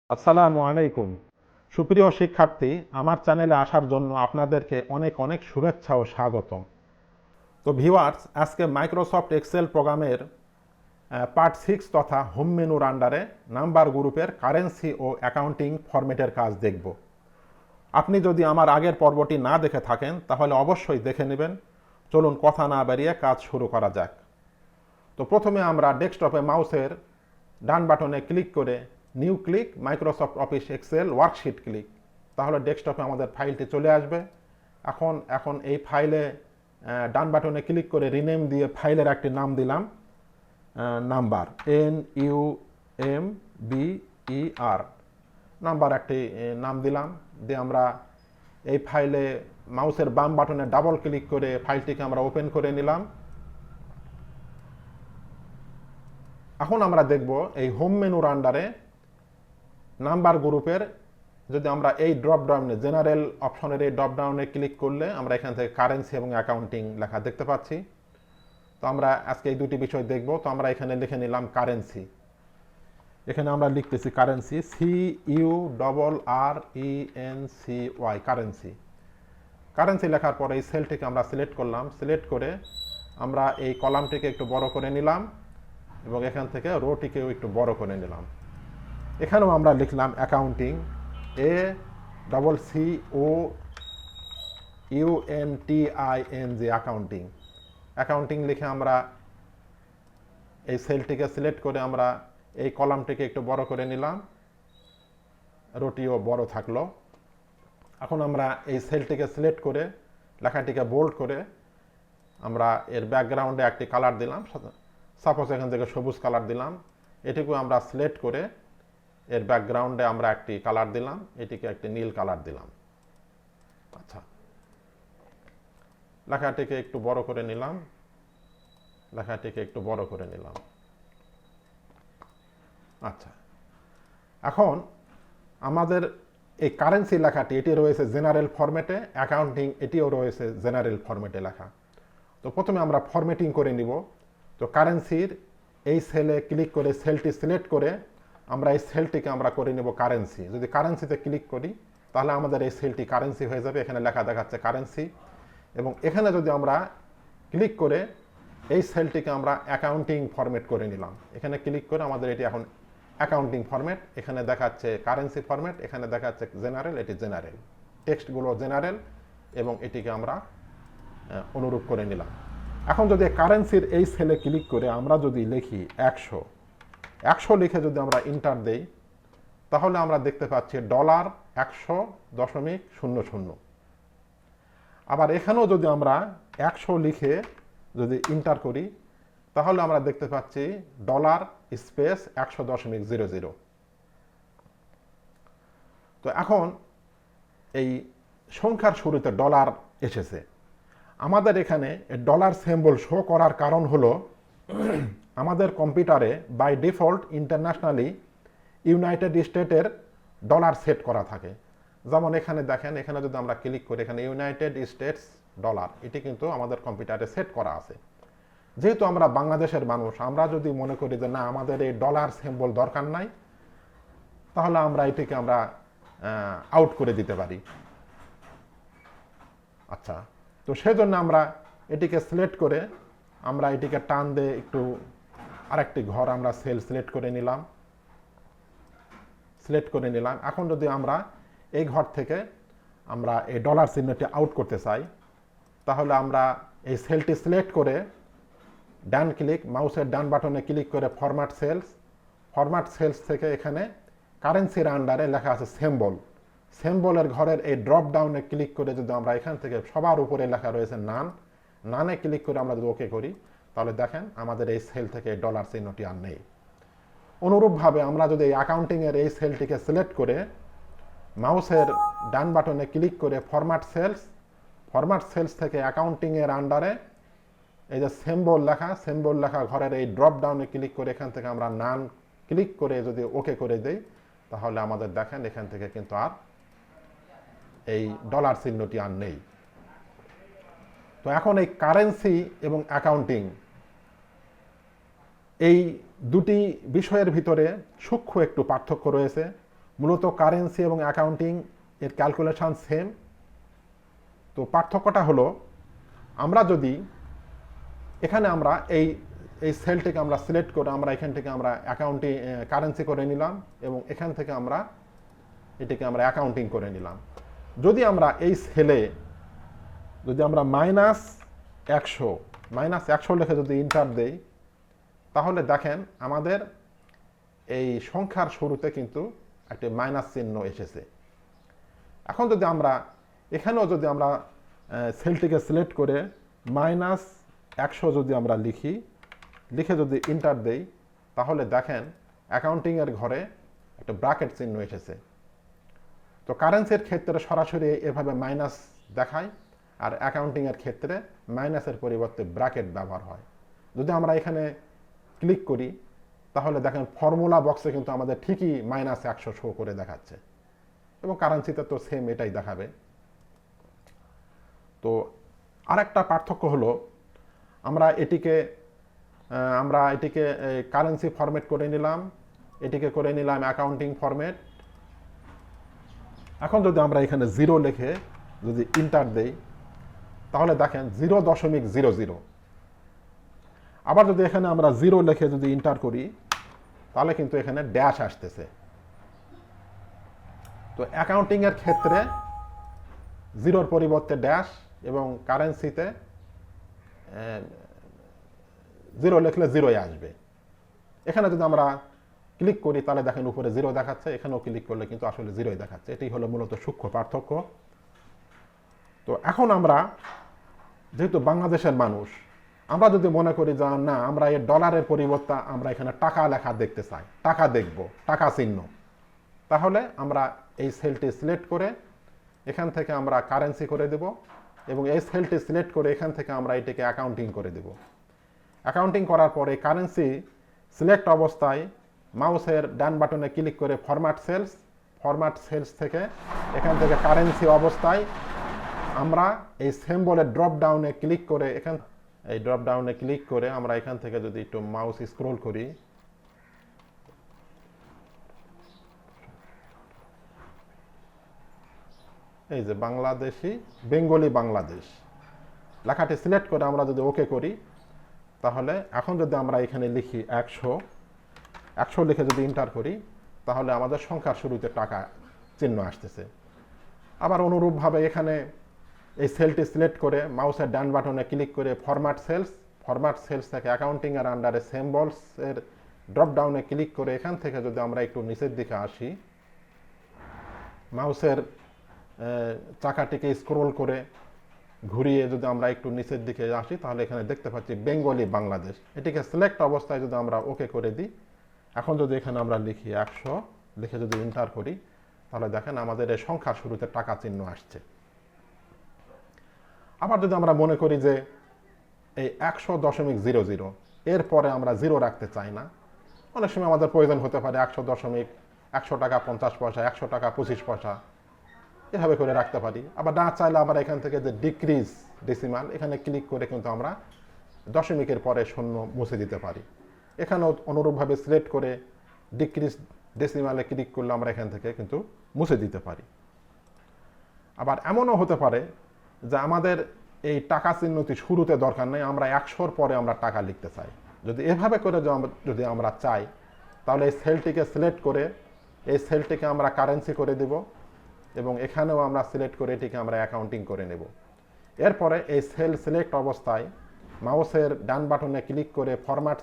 আসসালামু আলাইকুম। সুপ্রিয় শিক্ষার্থী, আমার চ্যানেলে আসার জন্য আপনাদেরকে অনেক অনেক শুভেচ্ছা ও স্বাগতম। তো ভিউয়ার্স, আজকে মাইক্রোসফট এক্সেল প্রোগ্রামের পার্ট 6 তথা হোম মেনুর আন্ডারে নাম্বার গ্রুপের কারেন্সি ও অ্যাকাউন্টিং ফরম্যাটের কাজ দেখব। আপনি যদি আমার আগের পর্বটি না দেখে থাকেন তাহলে অবশ্যই দেখে নেবেন। চলুন কথা না বাড়িয়ে কাজ শুরু করা যাক। তো প্রথমে আমরা ডেস্কটপে মাউসের ডান বাটনে ক্লিক করে new click Microsoft office Excel worksheet click, তাহলে ডেস্কটপে আমাদের ফাইলটি চলে আসবে। এখন এই ফাইলে ডান বাটনে ক্লিক করে রিনেম দিয়ে ফাইলের একটি নাম দিলাম নাম্বার, NUMBER নাম্বার একটি নাম দিলাম। দিয়ে আমরা এই ফাইলে মাউসের বাম বাটনে ডাবল ক্লিক করে ফাইলটিকে আমরা ওপেন করে নিলাম। এখন আমরা দেখব এই হোম মেনুর আন্ডারে নাম্বার গ্রুপের, যদি আমরা এই ড্রপ ডাউনে জেনারেল অপশনের এই ড্রপ ডাউনে ক্লিক করলে আমরা এখান থেকে কারেন্সি এবং অ্যাকাউন্টিং লেখা দেখতে পাচ্ছি। তো আমরা আজকে এই দুটি বিষয় দেখব। তো আমরা এখানে লিখে নিলাম কারেন্সি। এখানে আমরা লিখতেছি কারেন্সি, CURRENCY, কারেন্সি। কারেন্সি লেখার পরে এই সেলটিকে আমরা সিলেক্ট করলাম। সিলেক্ট করে আমরা এই কলামটিকে একটু বড় করে নিলাম এবং এখান থেকে রোটিকেও একটু বড় করে নিলাম। এখানেও আমরা লিখলাম অ্যাকাউন্টিং, ACCOUNTING, অ্যাকাউন্টিং। অ্যাকাউন্টিং লিখে আমরা এই সেলটিকে সিলেক্ট করে আমরা এই কলামটিকে একটু বড় করে নিলাম, রোটিও বড় থাকলো। এখন আমরা এই সেলটিকে সিলেক্ট করে লেখাটিকে বোল্ড করে আমরা এর ব্যাকগ্রাউন্ডে একটি কালার দিলাম, সাপোজ এখান থেকে সবুজ কালার দিলাম। এটিকে আমরা সিলেক্ট করে এর ব্যাকগ্রাউন্ডে আমরা একটি কালার দিলাম, এটিকে একটি নীল কালার দিলাম। আচ্ছা, লেখাটিকে একটু বড় করে নিলাম, লেখাটিকে একটু বড় করে নিলাম। আচ্ছা, এখন আমাদের এই কারেন্সি লেখাটি এটি রয়েছে জেনারেল ফরম্যাটে, অ্যাকাউন্টিং এটিও রয়েছে জেনারেল ফরম্যাটে লেখা। তো প্রথমে আমরা ফরম্যাটিং করে নিব। তো কারেন্সির এই সেলে ক্লিক করে সেলটি সিলেক্ট করে আমরা এই সেলটিকে আমরা করে নেব কারেন্সি। যদি কারেন্সিতে ক্লিক করি তাহলে আমাদের এই সেলটি কারেন্সি হয়ে যাবে। এখানে লেখা দেখাচ্ছে কারেন্সি। এবং এখানে যদি আমরা ক্লিক করে এই সেলটিকে আমরা অ্যাকাউন্টিং ফরম্যাট করে নিলাম, এখানে ক্লিক করে আমাদের এটি এখন অ্যাকাউন্টিং ফরম্যাট। এখানে দেখাচ্ছে কারেন্সি ফরম্যাট, এখানে দেখাচ্ছে জেনারেল, এটি জেনারেল, টেক্সটগুলো জেনারেল এবং এটিকে আমরা অনুরূপ করে নিলাম। এখন যদি কারেন্সির এই সেলে ক্লিক করে আমরা যদি লিখি 100 লিখে যদি আমরা ইন্টার দেই তাহলে আমরা দেখতে পাচ্ছি $100.00। আবার এখানেও যদি আমরা 100 লিখে যদি ইন্টার করি তাহলে আমরা দেখতে পাচ্ছি $100.00। তো এখন এই সংখ্যার শুরুতে ডলার এসেছে। আমাদের এখানে ডলার সিম্বল শো করার কারণ হলো আমাদের কম্পিউটারে বাই ডিফল্ট ইন্টারন্যাশনালি ইউনাইটেড স্টেটের ডলার সেট করা থাকে। যেমন এখানে দেখেন, এখানে যদি আমরা ক্লিক করি এখানে ইউনাইটেড স্টেটস ডলার, এটি কিন্তু আমাদের কম্পিউটারে সেট করা আছে। যেহেতু আমরা বাংলাদেশের মানুষ, আমরা যদি মনে করি যে না আমাদের এই ডলার সিম্বল দরকার নাই, তাহলে আমরা এটিকে আমরা আউট করে দিতে পারি। আচ্ছা, তো সেজন্য আমরা এটিকে সিলেক্ট করে আমরা এটিকে টান দিয়ে একটু আরেকটি ঘর আমরা সেল সিলেক্ট করে নিলাম। এখন যদি আমরা এই ঘর থেকে আমরা এই ডলার চিহ্নটি আউট করতে চাই তাহলে আমরা এই সেলটি সিলেক্ট করে ডান ক্লিক মাউসের ডান বাটনে ক্লিক করে ফরম্যাট সেলস থেকে এখানে কারেন্সির আন্ডারে লেখা আছে সিম্বলের ঘরের এই ড্রপ ডাউনে ক্লিক করে যদি আমরা এখান থেকে সবার উপরে লেখা রয়েছে নানে ক্লিক করে আমরা যদি ওকে করি তাহলে দেখেন আমাদের এই সেল থেকে ডলার চিহ্নটি আর নেই। অনুরূপভাবে আমরা যদি এই অ্যাকাউন্টিংয়ের এই সেলটিকে সিলেক্ট করে মাউসের ডান বাটনে ক্লিক করে ফরম্যাট সেলস থেকে অ্যাকাউন্টিংয়ের আন্ডারে এই যে সিম্বল লেখা ঘরের এই ড্রপ ডাউনে ক্লিক করে এখান থেকে আমরা নান ক্লিক করে যদি ওকে করে দেই তাহলে আমাদের দেখেন এখান থেকে কিন্তু আর এই ডলার চিহ্নটি আর নেই। তো এখন এই কারেন্সি এবং অ্যাকাউন্টিং এই দুটি বিষয়ের ভিতরে সূক্ষ্ম একটু পার্থক্য রয়েছে। মূলত কারেন্সি এবং অ্যাকাউন্টিং এর ক্যালকুলেশন সেম। তো পার্থক্যটা হলো আমরা যদি এখানে আমরা এই এই সেলটিকে আমরা সিলেক্ট করে আমরা এখান থেকে আমরা অ্যাকাউন্টিং কারেন্সি করে নিলাম এবং এখান থেকে আমরা এটাকে আমরা অ্যাকাউন্টিং করে নিলাম। যদি আমরা এই সেলে যদি আমরা -100 লিখে যদি ইন্টার দেই, তাহলে দেখেন আমাদের এই সংখ্যার শুরুতে কিন্তু একটা মাইনাস চিহ্ন এসেছে। এখন যদি আমরা এখানেও যদি আমরা সেলটিকে সিলেক্ট করে -100 যদি আমরা লিখে যদি ইন্টার দেই, তাহলে দেখেন অ্যাকাউন্টিংয়ের ঘরে একটা ব্র্যাকেট চিহ্ন এসেছে। তো কারেন্সির ক্ষেত্রে সরাসরি এভাবে মাইনাস দেখায়, আর অ্যাকাউন্টিংয়ের ক্ষেত্রে মাইনাসের পরিবর্তে ব্র্যাকেট ব্যবহার হয়। যদি আমরা এখানে ক্লিক করি, তাহলে দেখেন ফর্মুলা বক্সে কিন্তু আমাদের ঠিকই -100 শো করে দেখাচ্ছে, এবং কারেন্সিতে তো সেম এটাই দেখাবে। তো আরেকটা পার্থক্য হলো আমরা এটিকে কারেন্সি ফরম্যাট করে নিলাম, এটিকে করে নিলাম অ্যাকাউন্টিং ফরম্যাট। এখন যদি আমরা এখানে 0 লিখে যদি ইন্টার দেই, তাহলে দেখেন 0.00। আবার যদি এখানে আমরা 0 লিখে যদি ইন্টার করি, তাহলে কিন্তু এখানে ড্যাশ আসতেছে। তো অ্যাকাউন্টিংয়ের ক্ষেত্রে 0-র পরিবর্তে ড্যাশ, এবং কারেন্সিতে 0 লিখলে 0ই আসবে। এখানে যদি আমরা ক্লিক করি, তাহলে দেখেন উপরে 0 দেখাচ্ছে, এখানেও ক্লিক করলে কিন্তু আসলে 0ই দেখাচ্ছে। এটি হলো মূলত সূক্ষ্ম পার্থক্য। তো এখন আমরা যেহেতু বাংলাদেশের মানুষ, আমরা যদি মনে করি যে না, আমরা এই ডলারের পরিবর্তে আমরা এখানে টাকা লেখা দেখতে চাই, টাকা দেখব, টাকা চিহ্ন, তাহলে আমরা এই সেলটি সিলেক্ট করে এখান থেকে আমরা কারেন্সি করে দেব, এবং এই সেলটি সিলেক্ট করে এখান থেকে আমরা এটিকে অ্যাকাউন্টিং করে দেব। অ্যাকাউন্টিং করার পরে কারেন্সি সিলেক্ট অবস্থায় মাউসের ডান বাটনে ক্লিক করে ফরম্যাট সেলস থেকে এখান থেকে কারেন্সি অবস্থায় আমরা এই সিম্বলের ড্রপ ডাউনে ক্লিক করে আমরা এখান থেকে যদি একটু মাউস স্ক্রল করি, এই যে বেঙ্গলি বাংলাদেশ লেখাটি সিলেক্ট করে আমরা যদি ওকে করি, তাহলে এখন যদি আমরা এখানে লিখি 100 লিখে যদি ইন্টার করি, তাহলে আমাদের সংখ্যার শুরুতে টাকা চিহ্ন আসতেছে। আবার অনুরূপভাবে এখানে এই সেলটি সিলেক্ট করে মাউসের ডান বাটনে ক্লিক করে ফরম্যাট সেলস থেকে অ্যাকাউন্টিং এর আন্ডারে সিম্বলস এর ড্রপ ডাউনে ক্লিক করে এখান থেকে যদি আমরা একটু নিচের দিকে আসি, মাউসের চাকাটিকে স্ক্রল করে ঘুরিয়ে যদি আমরা একটু নিচের দিকে আসি, তাহলে এখানে দেখতে পাচ্ছি বেঙ্গলি বাংলাদেশ। এটিকে সিলেক্ট অবস্থায় যদি আমরা ওকে করে দিই, এখন যদি এখানে আমরা লিখি 100 লিখে যদি ইন্টার করি, তাহলে দেখেন আমাদের এই সংখ্যার শুরুতে টাকা চিহ্ন আসছে। আবার যদি আমরা মনে করি যে এই 100.00 এরপরে আমরা 0 রাখতে চাই না, অনেক সময় আমাদের প্রয়োজন হতে পারে 100 টাকা 50 পয়সা, 100 টাকা 25 পয়সা, এভাবে করে রাখতে পারি। আবার না চাইলে আমরা এখান থেকে যে ডিক্রিজ ডেসিমাল, এখানে ক্লিক করে কিন্তু আমরা দশমিকের পরে শূন্য মুছে দিতে পারি। এখানেও অনুরূপভাবে সিলেক্ট করে ডিক্রিজ ডেসিমালে ক্লিক করলে আমরা এখান থেকে কিন্তু মুছে দিতে পারি। আবার এমনও হতে পারে যে আমাদের এই টাকা চিহ্নটি শুরুতে দরকার নেই, আমরা 100-র পরে আমরা টাকা লিখতে চাই। যদি এভাবে করে যদি আমরা চাই, তাহলে এই সেলটিকে সিলেক্ট করে এই সেলটিকে আমরা কারেন্সি করে দেব, এবং এখানেও আমরা সিলেক্ট করে এটিকে আমরা অ্যাকাউন্টিং করে নেব। এরপরে এই সেল সিলেক্ট অবস্থায় মাউসের ডান বাটনে ক্লিক করে ফরম্যাট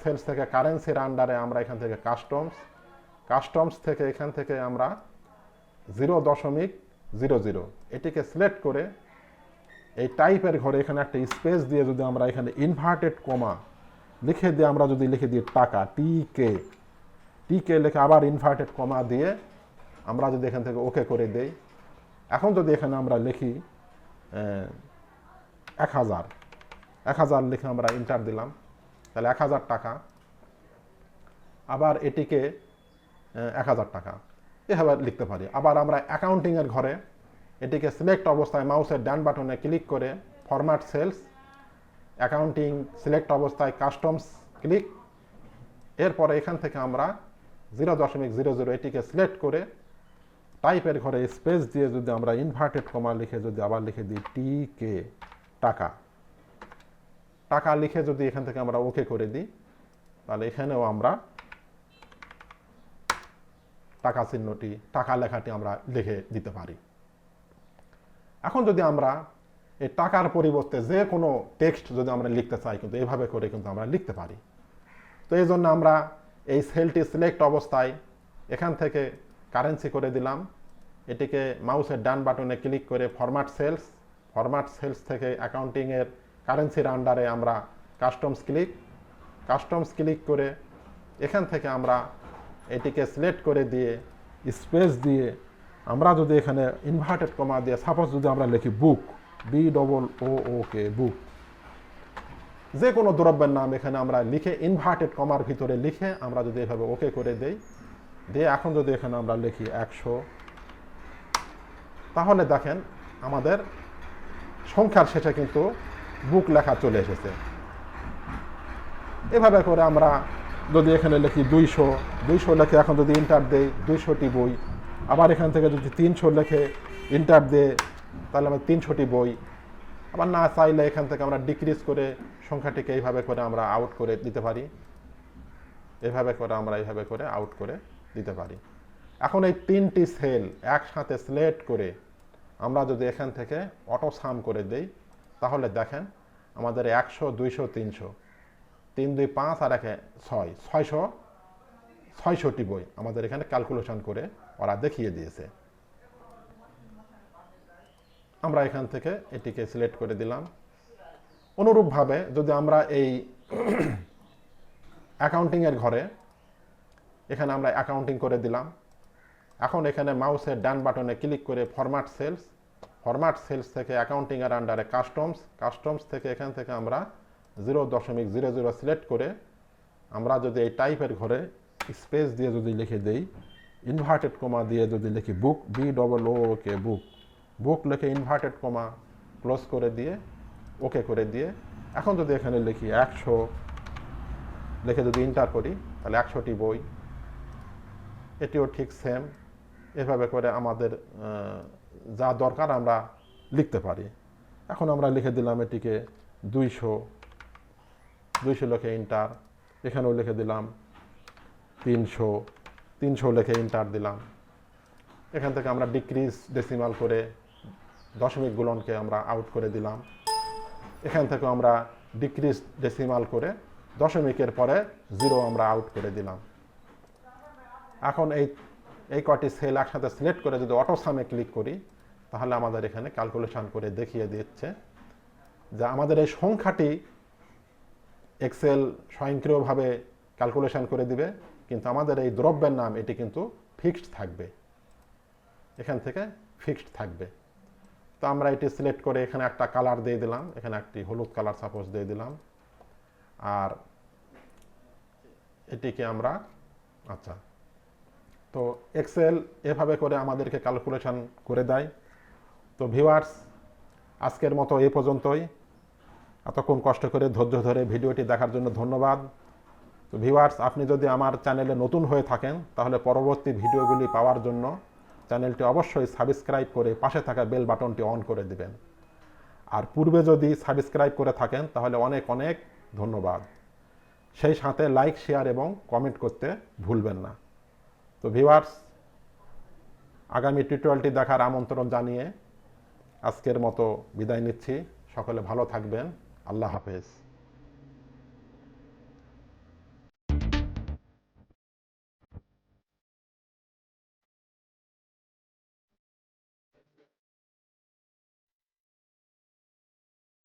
সেলস থেকে কারেন্সির আন্ডারে আমরা এখান থেকে কাস্টমস থেকে এখান থেকে আমরা 0.00 এটিকে সিলেক্ট করে এই টাইপের ঘরে এখানে একটা স্পেস দিয়ে যদি আমরা এখানে ইনভার্টেড কমা লিখে দিয়ে আমরা যদি লিখে দিই টাকা টিকে লিখে আবার ইনভার্টেড কমা দিয়ে আমরা যদি এখান থেকে ওকে করে দেই, এখন যদি এখানে আমরা লিখি 1000 লিখে আমরা ইন্টার দিলাম, তাহলে 1000 টাকা, আবার এটিকে 1000 টাকা এভাবে লিখতে পারি। আবার আমরা অ্যাকাউন্টিংয়ের ঘরে এটিকে সিলেক্ট অবস্থায় মাউসের ডান বাটনে ক্লিক করে ফরম্যাট সেলস, অ্যাকাউন্টিং সিলেক্ট অবস্থায় কাস্টমস ক্লিক, এরপরে এখান থেকে আমরা 0.00 এটিকে সিলেক্ট করে টাইপের ঘরে স্পেস দিয়ে যদি আমরা ইনভার্টেড কমা লিখে যদি আবার লিখে দিই টিকে টাকা, টাকা লিখে যদি এখান থেকে আমরা ওকে করে দিই, তাহলে এখানেও আমরা টাকা চিহ্নটি, টাকা লেখাটি আমরা লিখে দিতে পারি। এখন যদি আমরা এই টাকার পরিবর্তে যে কোনো টেক্সট যদি আমরা লিখতে চাই, কিন্তু এইভাবে করে কিন্তু আমরা লিখতে পারি। তো এই জন্য আমরা এই সেলটি সিলেক্ট অবস্থায় এখান থেকে কারেন্সি করে দিলাম, এটিকে মাউসের ডান বাটনে ক্লিক করে ফরম্যাট সেলস থেকে অ্যাকাউন্টিংয়ের কারেন্সির আন্ডারে আমরা কাস্টমস ক্লিক করে এখান থেকে আমরা এটিকে সিলেক্ট করে দিয়ে স্পেস দিয়ে আমরা যদি এখানে ইনভার্টেড কমা দিয়ে সাপোজ যদি আমরা লিখি বুক, BOOK বুক, যে কোনো দ্রব্যের নাম এখানে আমরা লিখে ইনভার্টেড কমার ভিতরে লিখে আমরা যদি এভাবে ওকে করে দেই, দিয়ে এখন যদি এখানে আমরা লিখি 100, তাহলে দেখেন আমাদের সংখ্যার শেষে কিন্তু বুক লেখা চলে এসেছে। এভাবে করে আমরা যদি এখানে লিখি 200 লেখে এখন যদি ইন্টার দেই 200টি বই, আবার এখান থেকে যদি 300 লেখে ইন্টার দেয় তাহলে আমরা 300টি বই, আবার না চাইলে এখান থেকে আমরা ডিক্রিজ করে সংখ্যাটিকে এইভাবে করে আমরা আউট করে দিতে পারি, এইভাবে করে আউট করে দিতে পারি। এখন এই 3টি সেল একসাথে সিলেক্ট করে আমরা যদি এখান থেকে অটো সাম করে দেই, তাহলে দেখেন আমাদের 100, 200, 300, 3 2 5 আর 1 6, 600টি বই আমাদের এখানে ক্যালকুলেশন করে ওরা দেখিয়ে দিয়েছে। আমরা এখান থেকে এটিকে সিলেক্ট করে দিলাম। অনুরূপভাবে যদি আমরা এই অ্যাকাউন্টিংয়ের ঘরে এখানে আমরা অ্যাকাউন্টিং করে দিলাম, এখন এখানে মাউসের ডান বাটনে ক্লিক করে ফরম্যাট সেলস থেকে অ্যাকাউন্টিংয়ের আন্ডারে কাস্টমস থেকে এখান থেকে আমরা 0.00 সিলেক্ট করে আমরা যদি এই টাইপের ঘরে স্পেস দিয়ে যদি লিখে দেই, ইনভার্টেড কমা দিয়ে যদি লিখি বুক, BOOK বুক লিখে ইনভার্টেড কমা ক্লোজ করে দিয়ে ওকে করে দিয়ে এখন যদি এখানে লিখি 100 লিখে যদি ইন্টার করি, তাহলে 100টি বই, এটিও ঠিক সেম। এভাবে করে আমাদের যা দরকার আমরা লিখতে পারি। এখন আমরা লিখে দিলাম এটিকে 200 লিখে ইন্টার, এখানেও লিখে দিলাম 300 লিখে ইন্টার দিলাম। এখান থেকে আমরা ডিক্রিজ ডেসিমাল করে দশমিক গুণনকে আমরা আউট করে দিলাম। এখান থেকে আমরা ডিক্রিজ ডেসিমাল করে দশমিকের পরে 0 আমরা আউট করে দিলাম। এখন এই কয়টি সেল একসাথে সিলেক্ট করে যদি অটো সামে ক্লিক করি, তাহলে আমাদের এখানে ক্যালকুলেশন করে দেখিয়ে দিচ্ছে যে আমাদের এই সংখ্যাটি এক্সেল স্বয়ংক্রিয়ভাবে ক্যালকুলেশন করে দিবে, কিন্তু আমাদের এই দ্রব্যের নাম এটি কিন্তু ফিক্সড থাকবে, এখান থেকে ফিক্সড থাকবে। তো আমরা এটি সিলেক্ট করে এখানে একটা কালার দিয়ে দিলাম, এখানে একটি হলুদ কালার সাপোজ দিয়ে দিলাম, আর এটিকে আমরা তো এক্সেল এভাবে করে আমাদেরকে ক্যালকুলেশন করে দেয়। তো ভিউয়ার্স, আজকের মতো এই পর্যন্তই। এতক্ষণ কষ্ট করে ধৈর্য ধরে ভিডিওটি দেখার জন্য ধন্যবাদ। তো ভিউয়ার্স, আপনি যদি আমার চ্যানেলে নতুন হয়ে থাকেন, তাহলে পরবর্তী ভিডিওগুলি পাওয়ার জন্য চ্যানেলটি অবশ্যই সাবস্ক্রাইব করে পাশে থাকা বেল বাটনটি অন করে দিবেন। আর পূর্বে যদি সাবস্ক্রাইব করে থাকেন তাহলে অনেক অনেক ধন্যবাদ। সেই সাথে লাইক, শেয়ার এবং কমেন্ট করতে ভুলবেন না। তো ভিউয়ার্স, আগামী টিউটোরিয়ালটি দেখার আমন্ত্রণ জানিয়ে আজকের মতো বিদায় নিচ্ছি। সকলে ভালো থাকবেন। আল্লাহ হাফেজ।